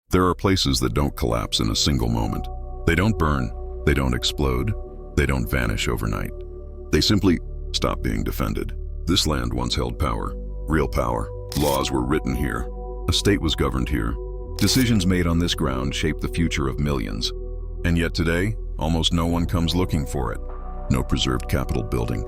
There are places that don't collapse in a single moment. They don't burn, they don't explode, they don't vanish overnight. They simply stop being defended. This land once held power, real power. Laws were written here. A state was governed here. Decisions made on this ground shaped the future of millions. And yet today, almost no one comes looking for it. No preserved Capitol building,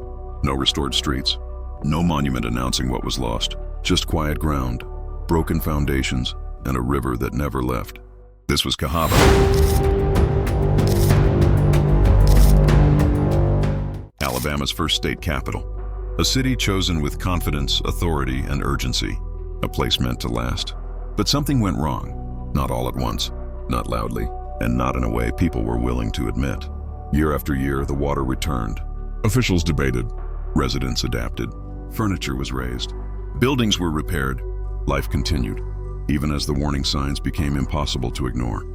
no restored streets, no monument announcing what was lost. Just quiet ground, broken foundations, and a river that never left. This was Cahaba. Alabama's first state capital. A city chosen with confidence, authority, and urgency. A place meant to last. But something went wrong. Not all at once, not loudly, and not in a way people were willing to admit. Year after year, the water returned. Officials debated. Residents adapted. Furniture was raised. Buildings were repaired. Life continued, even as the warning signs became impossible to ignore.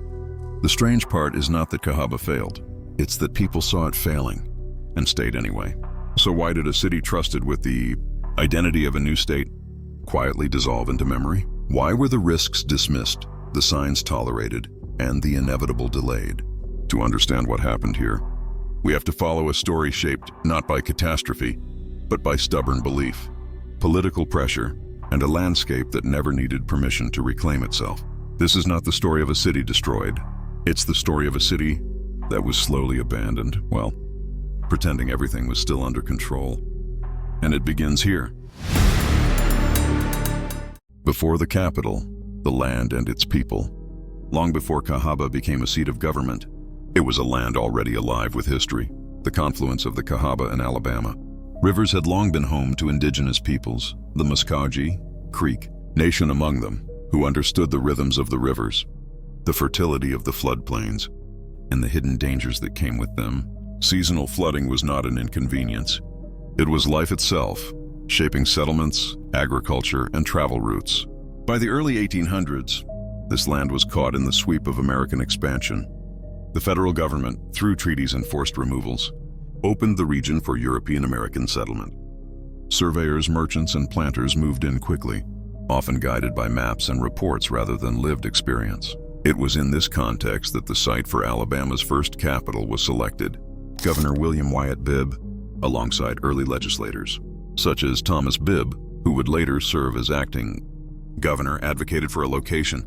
The strange part is not that Cahaba failed. It's that people saw it failing and stayed anyway. So why did a city trusted with the identity of a new state quietly dissolve into memory? Why were the risks dismissed, the signs tolerated, and the inevitable delayed? To understand what happened here, we have to follow a story shaped not by catastrophe, but by stubborn belief, political pressure, and a landscape that never needed permission to reclaim itself. This is not the story of a city destroyed. It's the story of a city that was slowly abandoned, well, pretending everything was still under control. And it begins here. Before the capital, the land and its people. Long before Cahaba became a seat of government, it was a land already alive with history, the confluence of the Cahaba and Alabama. Rivers had long been home to indigenous peoples, the Muskogee, Creek, nation among them, who understood the rhythms of the rivers, the fertility of the floodplains, and the hidden dangers that came with them. Seasonal flooding was not an inconvenience. It was life itself, shaping settlements, agriculture, and travel routes. By the early 1800s, this land was caught in the sweep of American expansion. The federal government, through treaties and forced removals, opened the region for European American settlement. Surveyors, merchants, and planters moved in quickly, often guided by maps and reports rather than lived experience. It was in this context that the site for Alabama's first capital was selected. Governor William Wyatt Bibb, alongside early legislators, such as Thomas Bibb, who would later serve as acting governor, advocated for a location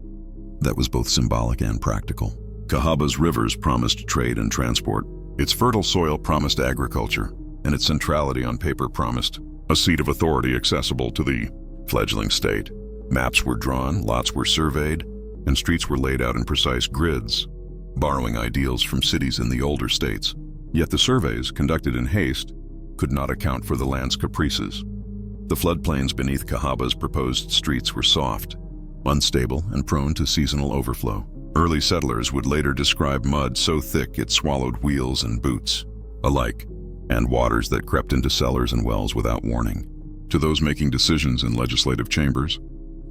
that was both symbolic and practical. Cahaba's rivers promised trade and transport. Its fertile soil promised agriculture, and its centrality on paper promised a seat of authority accessible to the fledgling state. Maps were drawn, lots were surveyed, and streets were laid out in precise grids, borrowing ideals from cities in the older states. Yet the surveys, conducted in haste, could not account for the land's caprices. The floodplains beneath Cahaba's proposed streets were soft, unstable, and prone to seasonal overflow. Early settlers would later describe mud so thick it swallowed wheels and boots alike, and waters that crept into cellars and wells without warning. To those making decisions in legislative chambers,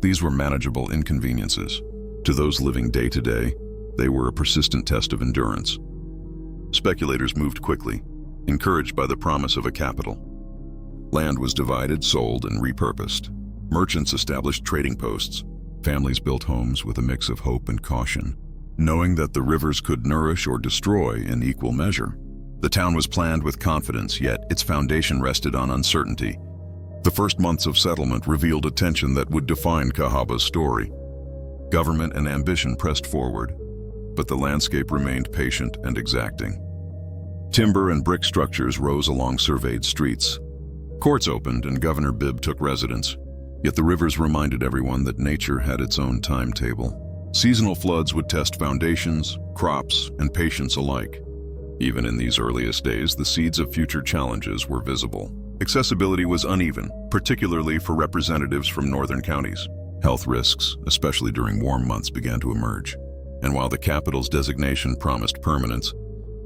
these were manageable inconveniences. To those living day to day, they were a persistent test of endurance. Speculators moved quickly, encouraged by the promise of a capital. Land was divided, sold, and repurposed. Merchants established trading posts. Families built homes with a mix of hope and caution, knowing that the rivers could nourish or destroy in equal measure. The town was planned with confidence, yet its foundation rested on uncertainty. The first months of settlement revealed a tension that would define Cahaba's story. Government and ambition pressed forward, but the landscape remained patient and exacting. Timber and brick structures rose along surveyed streets. Courts opened and Governor Bibb took residence. Yet the rivers reminded everyone that nature had its own timetable. Seasonal floods would test foundations, crops, and patience alike. Even in these earliest days, the seeds of future challenges were visible. Accessibility was uneven, particularly for representatives from northern counties. Health risks, especially during warm months, began to emerge. And while the capital's designation promised permanence,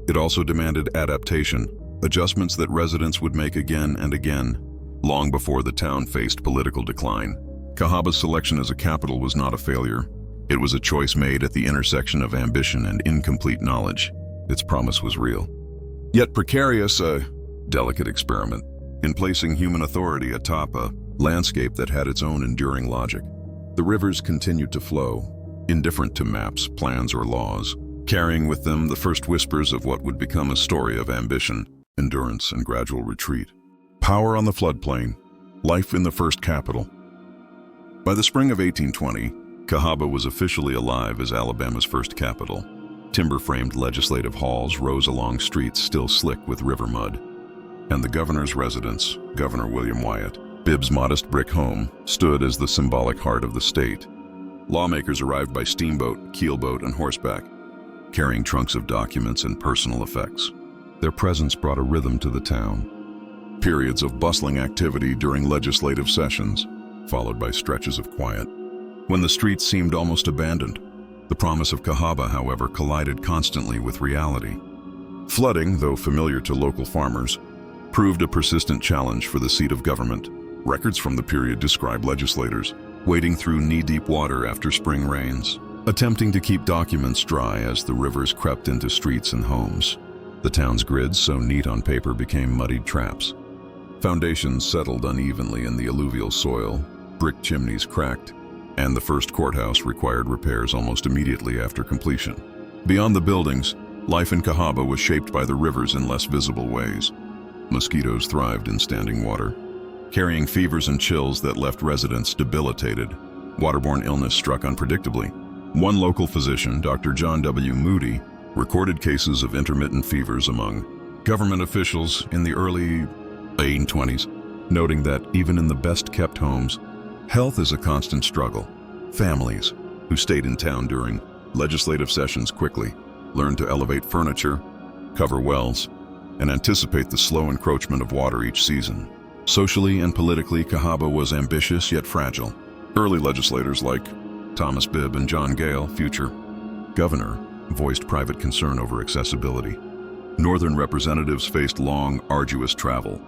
it also demanded adaptation, adjustments that residents would make again and again, long before the town faced political decline. Cahaba's selection as a capital was not a failure. It was a choice made at the intersection of ambition and incomplete knowledge. Its promise was real, yet precarious, a delicate experiment in placing human authority atop a landscape that had its own enduring logic. The rivers continued to flow, indifferent to maps, plans, or laws, carrying with them the first whispers of what would become a story of ambition, endurance, and gradual retreat. Power on the floodplain, life in the first capital. By the spring of 1820, Cahaba was officially alive as Alabama's first capital. Timber-framed legislative halls rose along streets still slick with river mud. And the governor's residence, Governor William Wyatt, Bibb's modest brick home, stood as the symbolic heart of the state. Lawmakers arrived by steamboat, keelboat, and horseback, carrying trunks of documents and personal effects. Their presence brought a rhythm to the town. Periods of bustling activity during legislative sessions, followed by stretches of quiet. When the streets seemed almost abandoned, the promise of Cahaba, however, collided constantly with reality. Flooding, though familiar to local farmers, proved a persistent challenge for the seat of government. Records from the period describe legislators wading through knee-deep water after spring rains, attempting to keep documents dry as the rivers crept into streets and homes. The town's grids, so neat on paper, became muddied traps. Foundations settled unevenly in the alluvial soil, brick chimneys cracked, and the first courthouse required repairs almost immediately after completion. Beyond the buildings, life in Cahaba was shaped by the rivers in less visible ways. Mosquitoes thrived in standing water, carrying fevers and chills that left residents debilitated. Waterborne illness struck unpredictably. One local physician, Dr. John W. Moody, recorded cases of intermittent fevers among government officials in the early 1820s, noting that even in the best-kept homes, health is a constant struggle. Families who stayed in town during legislative sessions quickly learned to elevate furniture, cover wells, and anticipate the slow encroachment of water each season. Socially and politically, Cahaba was ambitious yet fragile. Early legislators like Thomas Bibb and John Gale, future governor, voiced private concern over accessibility. Northern representatives faced long, arduous travel.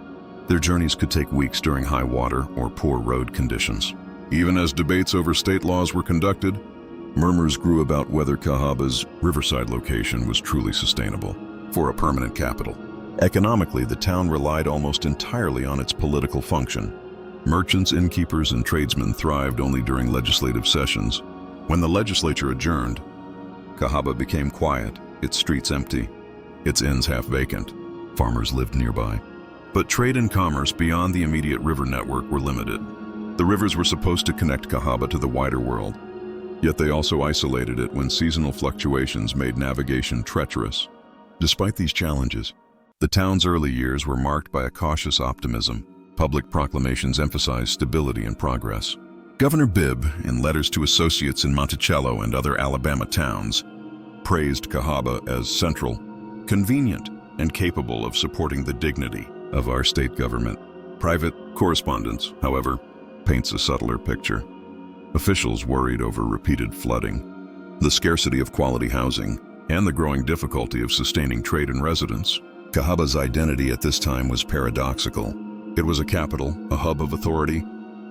Their journeys could take weeks during high water or poor road conditions. Even as debates over state laws were conducted, murmurs grew about whether Cahaba's riverside location was truly sustainable for a permanent capital. Economically, the town relied almost entirely on its political function. Merchants, innkeepers, and tradesmen thrived only during legislative sessions. When the legislature adjourned, Cahaba became quiet, its streets empty, its inns half vacant. Farmers lived nearby. But trade and commerce beyond the immediate river network were limited. The rivers were supposed to connect Cahaba to the wider world, yet they also isolated it when seasonal fluctuations made navigation treacherous. Despite these challenges, the town's early years were marked by a cautious optimism. Public proclamations emphasized stability and progress. Governor Bibb, in letters to associates in Monticello and other Alabama towns, praised Cahaba as central, convenient, and capable of supporting the dignity of our state government. Private correspondence, however, paints a subtler picture. Officials worried over repeated flooding, the scarcity of quality housing, and the growing difficulty of sustaining trade and residence. Cahaba's identity at this time was paradoxical. It was a capital, a hub of authority,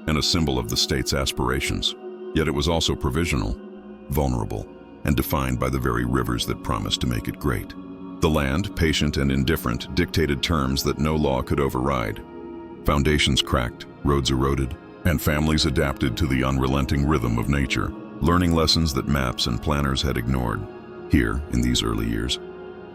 and a symbol of the state's aspirations. Yet it was also provisional, vulnerable, and defined by the very rivers that promised to make it great. The land, patient and indifferent, dictated terms that no law could override. Foundations cracked, roads eroded, and families adapted to the unrelenting rhythm of nature, learning lessons that maps and planners had ignored. Here, in these early years,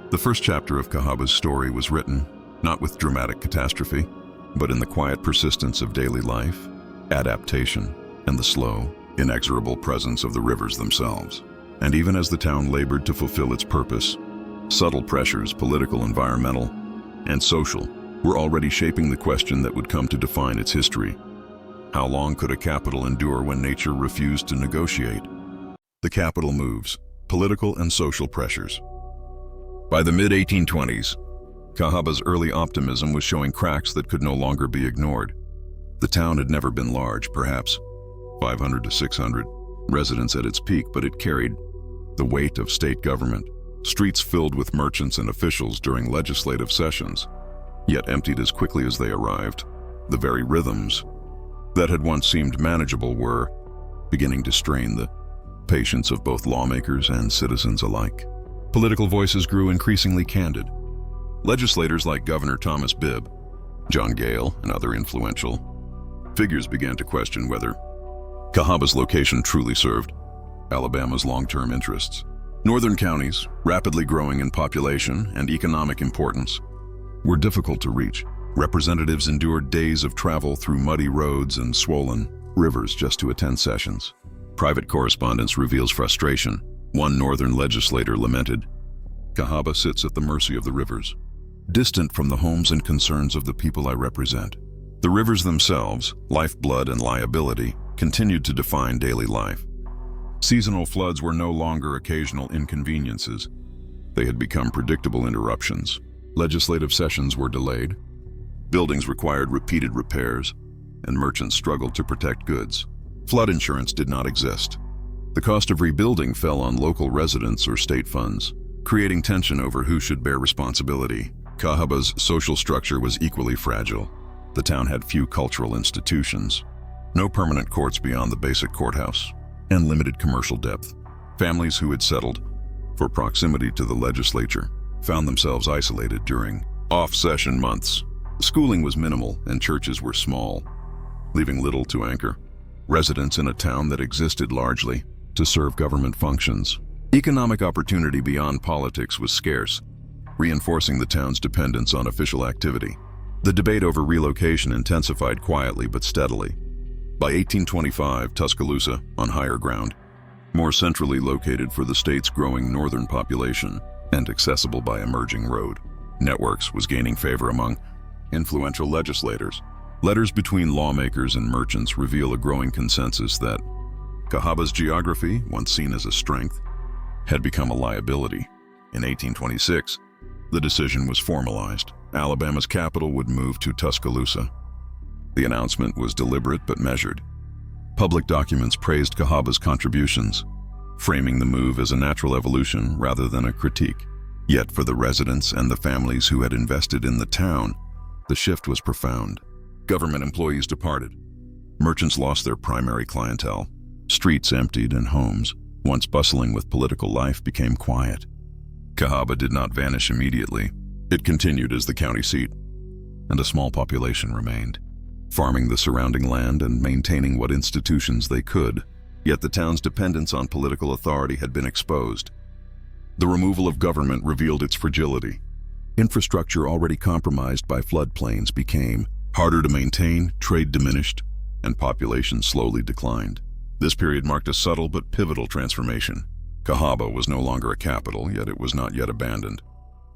the first chapter of Cahaba's story was written, not with dramatic catastrophe, but in the quiet persistence of daily life, adaptation, and the slow, inexorable presence of the rivers themselves. And even as the town labored to fulfill its purpose, subtle pressures, political, environmental, and social, were already shaping the question that would come to define its history. How long could a capital endure when nature refused to negotiate? The capital moves, political and social pressures. By the mid-1820s, Cahaba's early optimism was showing cracks that could no longer be ignored. The town had never been large, perhaps 500 to 600 residents at its peak, but it carried the weight of state government. Streets filled with merchants and officials during legislative sessions, yet emptied as quickly as they arrived. The very rhythms that had once seemed manageable were beginning to strain the patience of both lawmakers and citizens alike. Political voices grew increasingly candid. Legislators like Governor Thomas Bibb, John Gale, and other influential figures began to question whether Cahaba's location truly served Alabama's long-term interests. Northern counties, rapidly growing in population and economic importance, were difficult to reach. Representatives endured days of travel through muddy roads and swollen rivers just to attend sessions. Private correspondence reveals frustration. One northern legislator lamented, "Cahaba sits at the mercy of the rivers, distant from the homes and concerns of the people I represent." The rivers themselves, lifeblood and liability, continued to define daily life. Seasonal floods were no longer occasional inconveniences. They had become predictable interruptions. Legislative sessions were delayed, buildings required repeated repairs, and merchants struggled to protect goods. Flood insurance did not exist. The cost of rebuilding fell on local residents or state funds, creating tension over who should bear responsibility. Cahaba's social structure was equally fragile. The town had few cultural institutions, no permanent courts beyond the basic courthouse, and limited commercial depth. Families who had settled for proximity to the legislature found themselves isolated during off-session months. Schooling was minimal and churches were small, leaving little to anchor residents in a town that existed largely to serve government functions. Economic opportunity beyond politics was scarce, reinforcing the town's dependence on official activity. The debate over relocation intensified quietly but steadily. By 1825, Tuscaloosa, on higher ground, more centrally located for the state's growing northern population and accessible by emerging road networks, was gaining favor among influential legislators. Letters between lawmakers and merchants reveal a growing consensus that Cahaba's geography, once seen as a strength, had become a liability. In 1826, the decision was formalized. Alabama's capital would move to Tuscaloosa. The announcement was deliberate but measured. Public documents praised Cahaba's contributions, framing the move as a natural evolution rather than a critique. Yet for the residents and the families who had invested in the town, the shift was profound. Government employees departed. Merchants lost their primary clientele. Streets emptied and homes, once bustling with political life, became quiet. Cahaba did not vanish immediately. It continued as the county seat, and a small population remained, farming the surrounding land and maintaining what institutions they could. Yet the town's dependence on political authority had been exposed. The removal of government revealed its fragility. Infrastructure already compromised by floodplains became harder to maintain, trade diminished, and population slowly declined. This period marked a subtle but pivotal transformation. Cahaba was no longer a capital, yet it was not yet abandoned.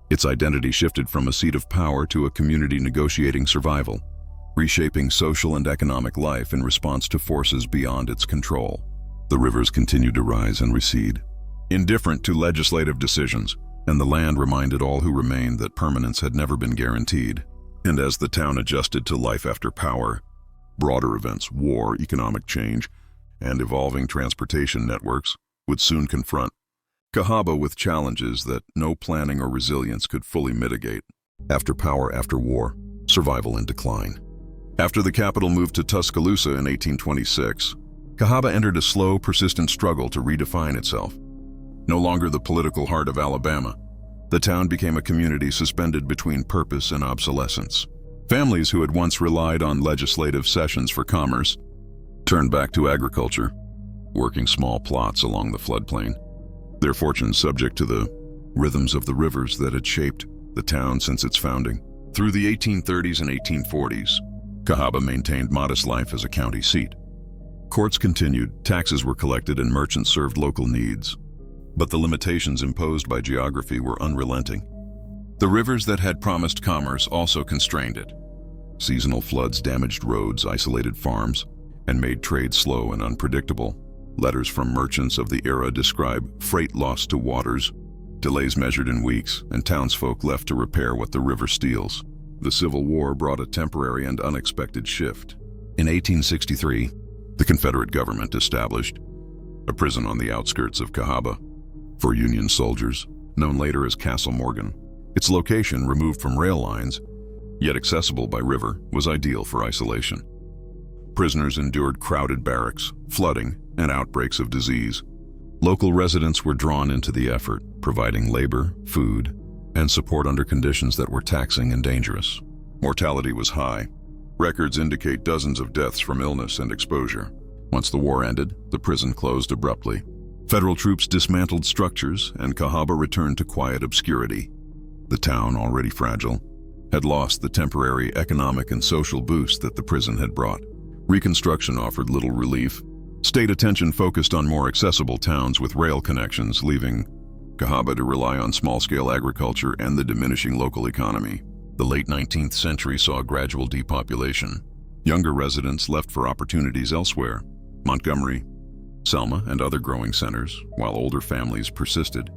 Its identity shifted from a seat of power to a community negotiating survival, reshaping social and economic life in response to forces beyond its control. The rivers continued to rise and recede, indifferent to legislative decisions, and the land reminded all who remained that permanence had never been guaranteed. And as the town adjusted to life after power, broader events, war, economic change, and evolving transportation networks would soon confront Cahaba with challenges that no planning or resilience could fully mitigate. After power, after war, survival in decline. After the capital moved to Tuscaloosa in 1826, Cahaba entered a slow, persistent struggle to redefine itself. No longer the political heart of Alabama, the town became a community suspended between purpose and obsolescence. Families who had once relied on legislative sessions for commerce turned back to agriculture, working small plots along the floodplain, their fortunes subject to the rhythms of the rivers that had shaped the town since its founding. Through the 1830s and 1840s, Cahaba maintained modest life as a county seat. Courts continued, taxes were collected, and merchants served local needs. But the limitations imposed by geography were unrelenting. The rivers that had promised commerce also constrained it. Seasonal floods damaged roads, isolated farms, and made trade slow and unpredictable. Letters from merchants of the era describe freight lost to waters, delays measured in weeks, and townsfolk left to repair what the river steals. The Civil War brought a temporary and unexpected shift. In 1863, the Confederate government established a prison on the outskirts of Cahaba for Union soldiers, known later as Castle Morgan. Its location, removed from rail lines, yet accessible by river, was ideal for isolation. Prisoners endured crowded barracks, flooding, and outbreaks of disease. Local residents were drawn into the effort, providing labor, food, and support under conditions that were taxing and dangerous. Mortality was high. Records indicate dozens of deaths from illness and exposure. Once the war ended, the prison closed abruptly. Federal troops dismantled structures, and Cahaba returned to quiet obscurity. The town, already fragile, had lost the temporary economic and social boost that the prison had brought. Reconstruction offered little relief. State attention focused on more accessible towns with rail connections, leaving Cahaba to rely on small-scale agriculture and the diminishing local economy. The late 19th century saw gradual depopulation. Younger residents left for opportunities elsewhere, Montgomery, Selma, and other growing centers, while older families persisted,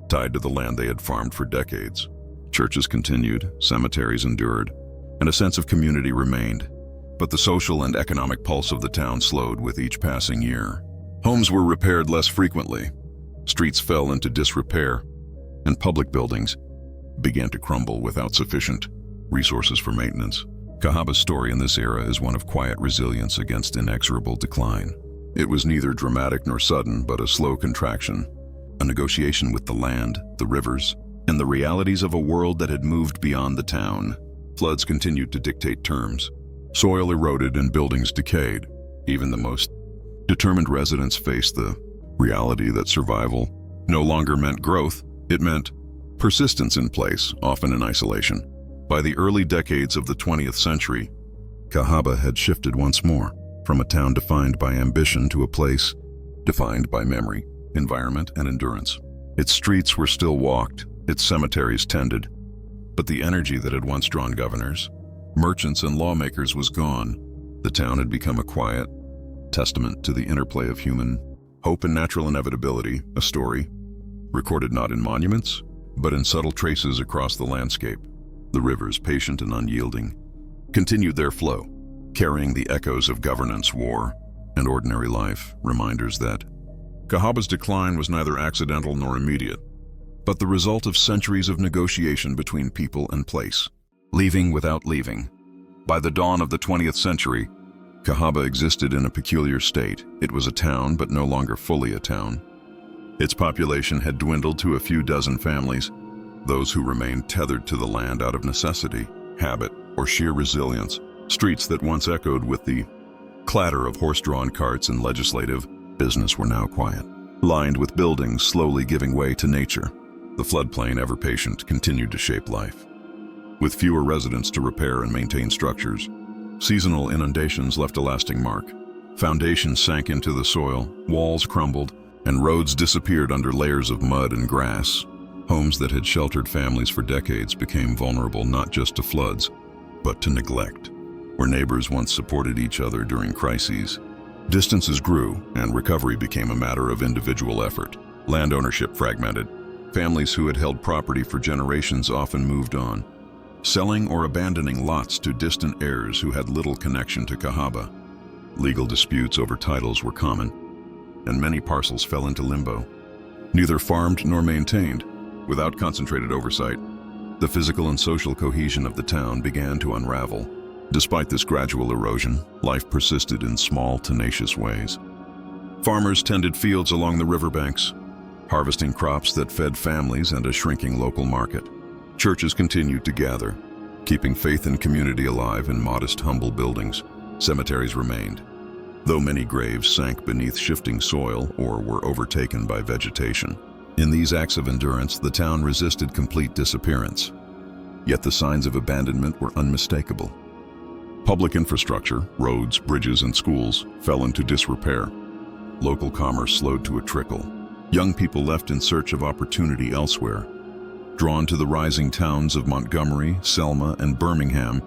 tied to the land they had farmed for decades. Churches continued, cemeteries endured, and a sense of community remained. But the social and economic pulse of the town slowed with each passing year. Homes were repaired less frequently, streets fell into disrepair, and public buildings began to crumble without sufficient resources for maintenance. Cahaba's story in this era is one of quiet resilience against inexorable decline. It was neither dramatic nor sudden, but a slow contraction, a negotiation with the land, the rivers, and the realities of a world that had moved beyond the town. Floods continued to dictate terms. Soil eroded and buildings decayed. Even the most determined residents faced the reality that survival no longer meant growth, it meant persistence in place, often in isolation. By the early decades of the 20th century, Cahaba had shifted once more, from a town defined by ambition to a place defined by memory, environment, and endurance. Its streets were still walked, its cemeteries tended, but the energy that had once drawn governors, merchants, and lawmakers was gone. The town had become a quiet testament to the interplay of human hope and natural inevitability, a story recorded not in monuments, but in subtle traces across the landscape. The rivers, patient and unyielding, continued their flow, carrying the echoes of governance, war, and ordinary life, reminders that Cahaba's decline was neither accidental nor immediate, but the result of centuries of negotiation between people and place, leaving without leaving. By the dawn of the 20th century, Cahaba existed in a peculiar state. It was a town, but no longer fully a town. Its population had dwindled to a few dozen families, those who remained tethered to the land out of necessity, habit, or sheer resilience. Streets that once echoed with the clatter of horse-drawn carts and legislative business were now quiet, lined with buildings slowly giving way to nature. The floodplain, ever patient, continued to shape life. With fewer residents to repair and maintain structures, seasonal inundations left a lasting mark. Foundations sank into the soil, walls crumbled, and roads disappeared under layers of mud and grass. Homes that had sheltered families for decades became vulnerable not just to floods, but to neglect. Where neighbors once supported each other during crises, distances grew and recovery became a matter of individual effort. Land ownership fragmented. Families who had held property for generations often moved on, selling or abandoning lots to distant heirs who had little connection to Cahaba. Legal disputes over titles were common, and many parcels fell into limbo, neither farmed nor maintained. Without concentrated oversight, the physical and social cohesion of the town began to unravel. Despite this gradual erosion, life persisted in small, tenacious ways. Farmers tended fields along the riverbanks, harvesting crops that fed families and a shrinking local market. Churches continued to gather, keeping faith and community alive in modest, humble buildings. Cemeteries remained, though many graves sank beneath shifting soil or were overtaken by vegetation. In these acts of endurance, the town resisted complete disappearance. Yet the signs of abandonment were unmistakable. Public infrastructure, roads, bridges, and schools fell into disrepair. Local commerce slowed to a trickle. Young people left in search of opportunity elsewhere, drawn to the rising towns of Montgomery, Selma, and Birmingham,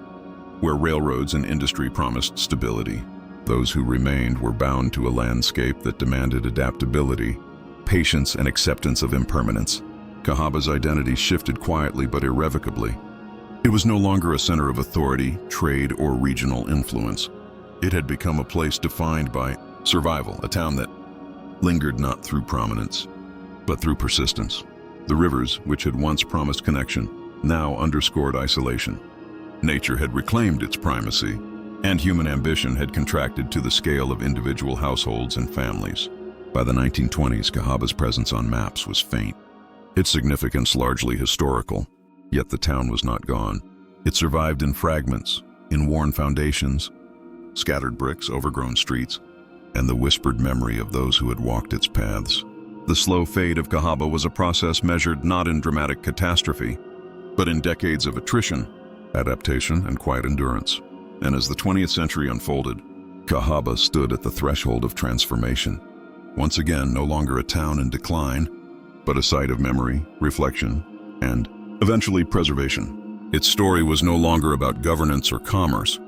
where railroads and industry promised stability. Those who remained were bound to a landscape that demanded adaptability, patience, and acceptance of impermanence. Cahaba's identity shifted quietly but irrevocably. It was no longer a center of authority, trade, or regional influence. It had become a place defined by survival, a town that lingered not through prominence, but through persistence. The rivers, which had once promised connection, now underscored isolation. Nature had reclaimed its primacy, and human ambition had contracted to the scale of individual households and families. By the 1920s, Cahaba's presence on maps was faint, its significance largely historical, yet the town was not gone. It survived in fragments, in worn foundations, scattered bricks, overgrown streets, and the whispered memory of those who had walked its paths. The slow fade of Cahaba was a process measured not in dramatic catastrophe, but in decades of attrition, adaptation, and quiet endurance. And as the 20th century unfolded, Cahaba stood at the threshold of transformation. Once again, no longer a town in decline, but a site of memory, reflection, and eventually preservation. Its story was no longer about governance or commerce,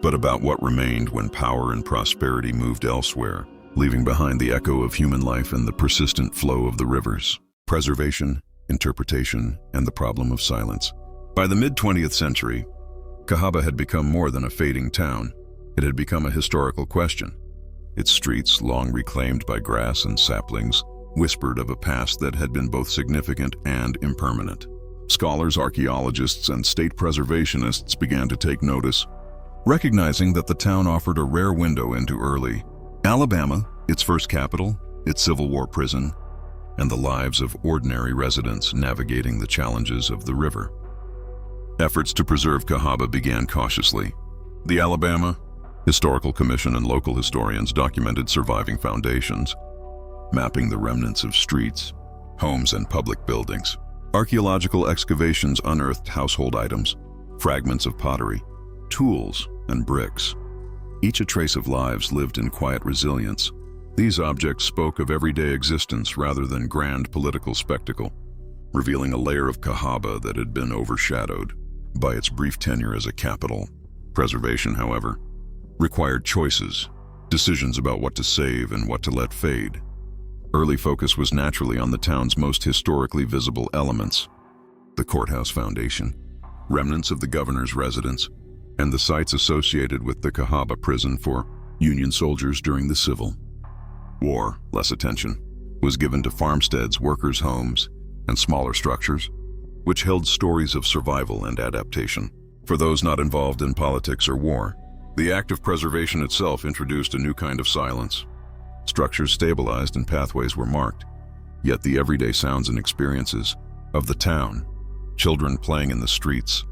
but about what remained when power and prosperity moved elsewhere, leaving behind the echo of human life and the persistent flow of the rivers. Preservation, interpretation, and the problem of silence. By the mid-20th century, Cahaba had become more than a fading town. It had become a historical question. Its streets, long reclaimed by grass and saplings, whispered of a past that had been both significant and impermanent. Scholars, archaeologists, and state preservationists began to take notice, recognizing that the town offered a rare window into early Alabama, its first capital, its Civil War prison, and the lives of ordinary residents navigating the challenges of the river. Efforts to preserve Cahaba began cautiously. The Alabama Historical Commission and local historians documented surviving foundations, mapping the remnants of streets, homes, and public buildings. Archaeological excavations unearthed household items, fragments of pottery, tools, and bricks, each a trace of lives lived in quiet resilience. These objects spoke of everyday existence rather than grand political spectacle, revealing a layer of Cahaba that had been overshadowed by its brief tenure as a capital. Preservation, however, required choices, decisions about what to save and what to let fade. Early focus was naturally on the town's most historically visible elements: the courthouse foundation, remnants of the governor's residence, and the sites associated with the Cahaba prison for Union soldiers during the Civil War. Less attention was given to farmsteads, workers' homes, and smaller structures, which held stories of survival and adaptation. For those not involved in politics or war, the act of preservation itself introduced a new kind of silence. Structures stabilized and pathways were marked, yet the everyday sounds and experiences of the town, children playing in the streets,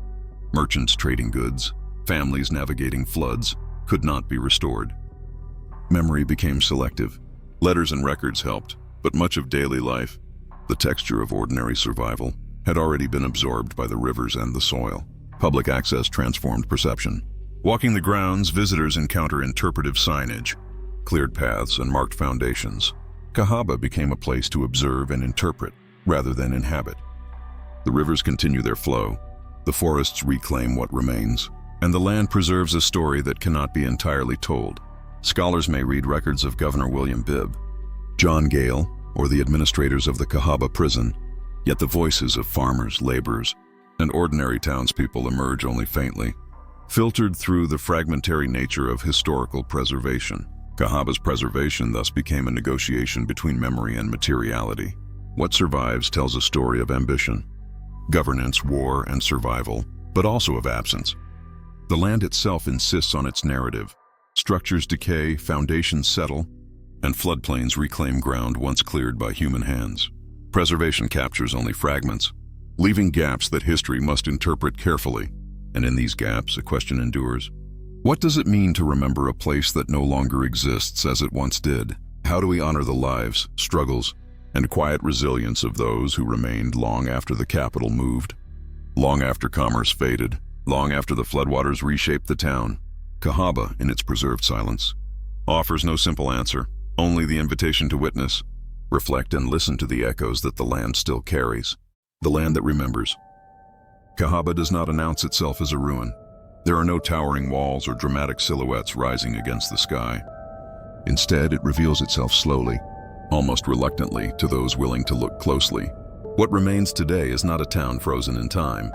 merchants trading goods, families navigating floods, could not be restored. Memory became selective. Letters and records helped, but much of daily life, the texture of ordinary survival, had already been absorbed by the rivers and the soil. Public access transformed perception. Walking the grounds, visitors encounter interpretive signage, cleared paths, and marked foundations. Cahaba became a place to observe and interpret, rather than inhabit. The rivers continue their flow, the forests reclaim what remains, and the land preserves a story that cannot be entirely told. Scholars may read records of Governor William Bibb, John Gale, or the administrators of the Cahaba prison, yet the voices of farmers, laborers, and ordinary townspeople emerge only faintly, filtered through the fragmentary nature of historical preservation. Cahaba's preservation thus became a negotiation between memory and materiality. What survives tells a story of ambition, governance, war, and survival, but also of absence. The land itself insists on its narrative. Structures decay, foundations settle, and floodplains reclaim ground once cleared by human hands. Preservation captures only fragments, leaving gaps that history must interpret carefully. And in these gaps, a question endures. What does it mean to remember a place that no longer exists as it once did? How do we honor the lives, struggles, and quiet resilience of those who remained long after the capital moved, long after commerce faded, long after the floodwaters reshaped the town? Cahaba, in its preserved silence, offers no simple answer, only the invitation to witness, reflect, and listen to the echoes that the land still carries. The land that remembers. Cahaba does not announce itself as a ruin. There are no towering walls or dramatic silhouettes rising against the sky. Instead, it reveals itself slowly, almost reluctantly, to those willing to look closely. What remains today is not a town frozen in time,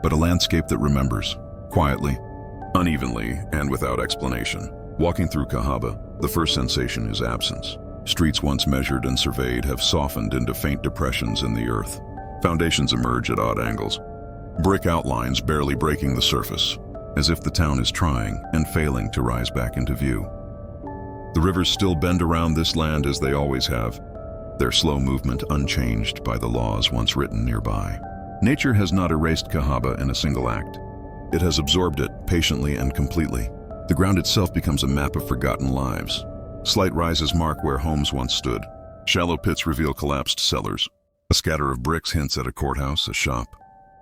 but a landscape that remembers, quietly, unevenly, and without explanation. Walking through Cahaba, the first sensation is absence. Streets once measured and surveyed have softened into faint depressions in the earth. Foundations emerge at odd angles, brick outlines barely breaking the surface, as if the town is trying and failing to rise back into view. The rivers still bend around this land as they always have, their slow movement unchanged by the laws once written nearby. Nature has not erased Cahaba in a single act. It has absorbed it patiently and completely. The ground itself becomes a map of forgotten lives. Slight rises mark where homes once stood, Shallow pits reveal collapsed cellars. A scatter of bricks hints at a courthouse, a shop,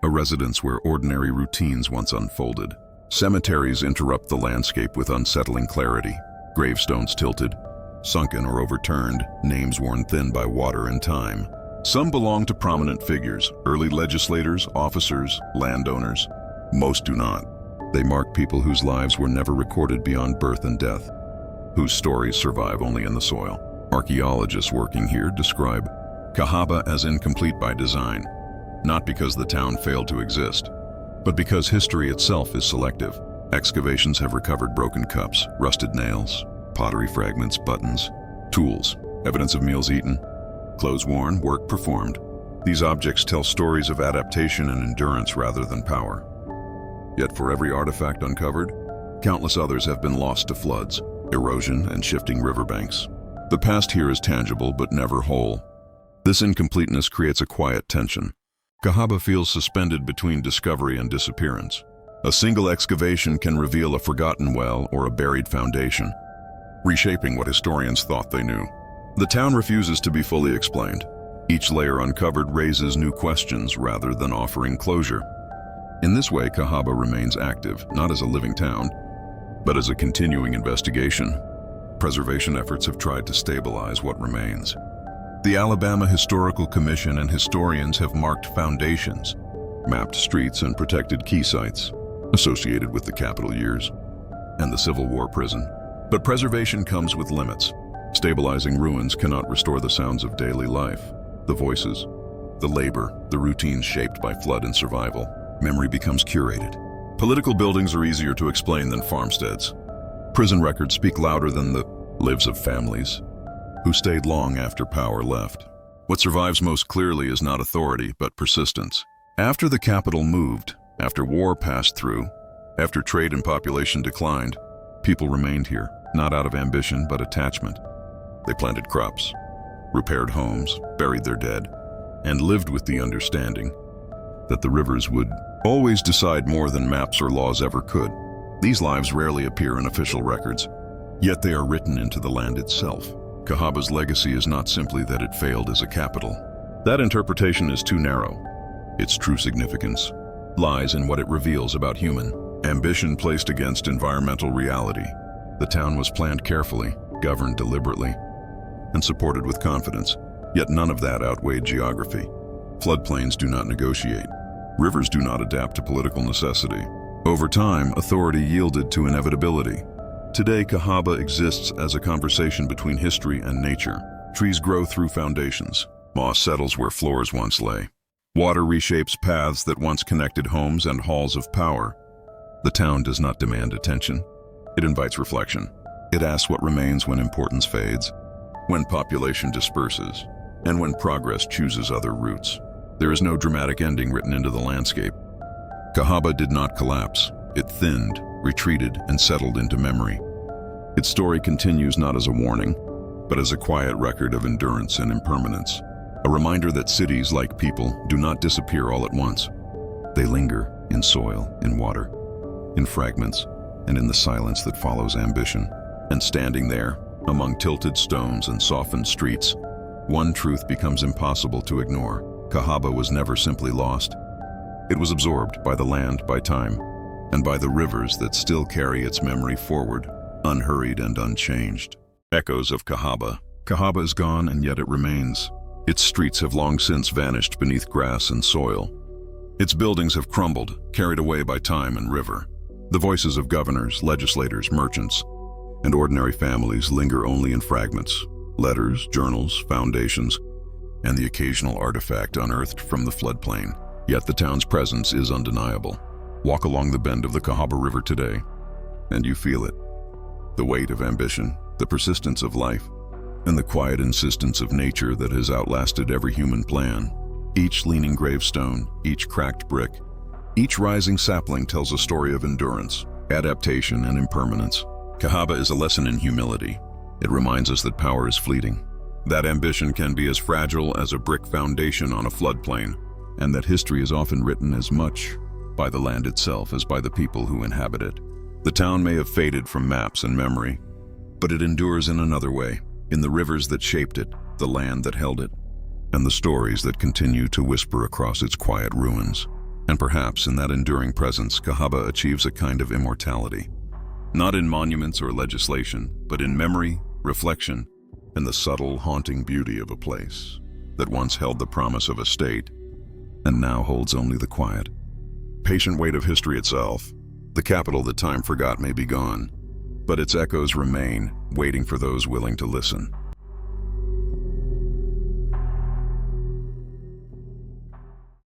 a residence where ordinary routines once unfolded. Cemeteries interrupt the landscape with unsettling clarity. Gravestones tilted, sunken or overturned, names worn thin by water and time. Some belong to prominent figures, early legislators, officers, landowners. Most do not. They mark people whose lives were never recorded beyond birth and death, whose stories survive only in the soil. Archaeologists working here describe Cahaba as incomplete by design, not because the town failed to exist, but because history itself is selective. Excavations have recovered broken cups, rusted nails, pottery fragments, buttons, tools, evidence of meals eaten, clothes worn, work performed. These objects tell stories of adaptation and endurance rather than power. Yet for every artifact uncovered, countless others have been lost to floods, erosion, and shifting riverbanks. The past here is tangible but never whole. This incompleteness creates a quiet tension. Cahaba feels suspended between discovery and disappearance. A single excavation can reveal a forgotten well or a buried foundation, reshaping what historians thought they knew. The town refuses to be fully explained. Each layer uncovered raises new questions rather than offering closure. In this way, Cahaba remains active, not as a living town, but as a continuing investigation. Preservation efforts have tried to stabilize what remains. The Alabama Historical Commission and historians have marked foundations, mapped streets, and protected key sites associated with the Capitol years and the Civil War prison. But preservation comes with limits. Stabilizing ruins cannot restore the sounds of daily life, the voices, the labor, the routines shaped by flood and survival. Memory becomes curated. Political buildings are easier to explain than farmsteads. Prison records speak louder than the lives of families who stayed long after power left. What survives most clearly is not authority, but persistence. After the capital moved, after war passed through, after trade and population declined, people remained here, not out of ambition, but attachment. They planted crops, repaired homes, buried their dead, and lived with the understanding that the rivers would always decide more than maps or laws ever could. These lives rarely appear in official records, yet they are written into the land itself. Cahaba's legacy is not simply that it failed as a capital. That interpretation is too narrow. Its true significance lies in what it reveals about human ambition placed against environmental reality. The town was planned carefully, governed deliberately, and supported with confidence, yet none of that outweighed geography. Floodplains do not negotiate. Rivers do not adapt to political necessity. Over time, authority yielded to inevitability. Today, Cahaba exists as a conversation between history and nature. Trees grow through foundations. Moss settles where floors once lay. Water reshapes paths that once connected homes and halls of power. The town does not demand attention. It invites reflection. It asks what remains when importance fades, when population disperses, and when progress chooses other routes. There is no dramatic ending written into the landscape. Cahaba did not collapse. It thinned, retreated, and settled into memory. Its story continues not as a warning, but as a quiet record of endurance and impermanence. A reminder that cities, like people, do not disappear all at once. They linger in soil, in water, in fragments, and in the silence that follows ambition. And standing there, among tilted stones and softened streets, one truth becomes impossible to ignore. Cahaba was never simply lost. It was absorbed by the land, by time, and by the rivers that still carry its memory forward, unhurried and unchanged. Echoes of Cahaba. Cahaba is gone, and yet it remains. Its streets have long since vanished beneath grass and soil. Its buildings have crumbled, carried away by time and river. The voices of governors, legislators, merchants, and ordinary families linger only in fragments: letters, journals, foundations, and the occasional artifact unearthed from the floodplain. Yet the town's presence is undeniable. Walk along the bend of the Cahaba River today, and you feel it. The weight of ambition, the persistence of life, and the quiet insistence of nature that has outlasted every human plan. Each leaning gravestone, each cracked brick, each rising sapling tells a story of endurance, adaptation, and impermanence. Cahaba is a lesson in humility. It reminds us that power is fleeting, that ambition can be as fragile as a brick foundation on a floodplain, and that history is often written as much by the land itself as by the people who inhabit it. The town may have faded from maps and memory, but it endures in another way, in the rivers that shaped it, the land that held it, and the stories that continue to whisper across its quiet ruins. And perhaps in that enduring presence, Cahaba achieves a kind of immortality. Not in monuments or legislation, but in memory, reflection, and the subtle, haunting beauty of a place that once held the promise of a state and now holds only the quiet, patient weight of history itself. The capital that time forgot may be gone, but its echoes remain, waiting for those willing to listen.